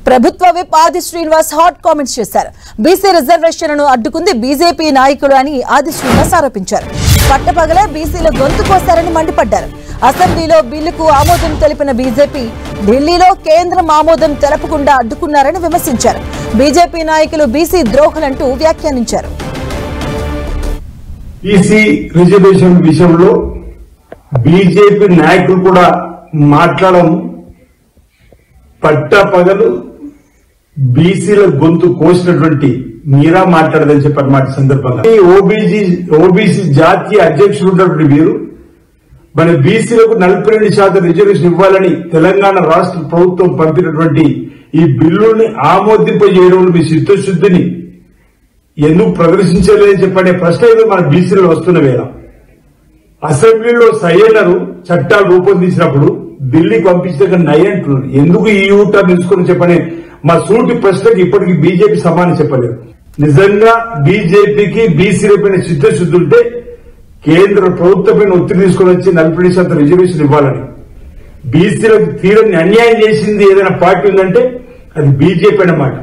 ప్రభుత్వ విప్ ఆది Srinivas hot comments చేశారు. బీసీ రిజర్వేషన్లను అడ్డుకుంది బీజేపీ నాయకులు అని ఆది శ్రీనివాస్ ఆరోపించారు. పట్టపగలే బీసీల గొంతు కోస్తారని మండిపడ్డారు. అసెంబ్లీలో బిల్లుకు ఆమోదం తెలిపిన బీజేపీ ఢిల్లీలో కేంద్రం ఆమోదం తెలపకుండా అడ్డుకున్నారని విమర్శించారు. బీజేపీ నాయకులు బీసీ ద్రోహులంటూ వ్యాఖ్యానించారు. బీసీ రిజర్వేషన్ విషయంలో బీజేపీ నాయకులు కూడా మాట్లాడడం పట్టపగలు బీసీల గొంతు కోసినటువంటి మీరా మాట్లాడదని చెప్పారు. మాట సందర్భంగా ఓబీసీ జాతీయ అధ్యక్షుడు ఉన్నటువంటి వీరు మన బీసీలకు 42% రిజర్వేషన్ ఇవ్వాలని తెలంగాణ రాష్ట్ర ప్రభుత్వం పంపినటువంటి ఈ బిల్లుని ఆమోదింపజేయడంలో మీ చిత్తశుద్ధిని ఎందుకు ప్రదర్శించలేదని చెప్పనే ప్రశ్న ఏదో మన బీసీలో వస్తున్న వేళ అసెంబ్లీలో సయ్యన్నారు చట్టాలు రూపొందించినప్పుడు ఢిల్లీకి పంపించిన నయ్యంటున్నారు. ఎందుకు ఈ యూటర్న్ తీసుకుని చెప్పనే మా సూటి ప్రశ్నకి ఇప్పటికీ బీజేపీ సమానం చెప్పలేదు. నిజంగా బీజేపీకి బీసీలపైన చిత్తశుద్ధి ఉంటే కేంద్ర ప్రభుత్వపైన ఒత్తిడి తీసుకుని వచ్చి 40% రిజర్వేషన్ ఇవ్వాలని. బీసీలకు తీరని అన్యాయం చేసింది ఏదైనా పార్టీ ఉందంటే అది బీజేపీ అన్నమాట.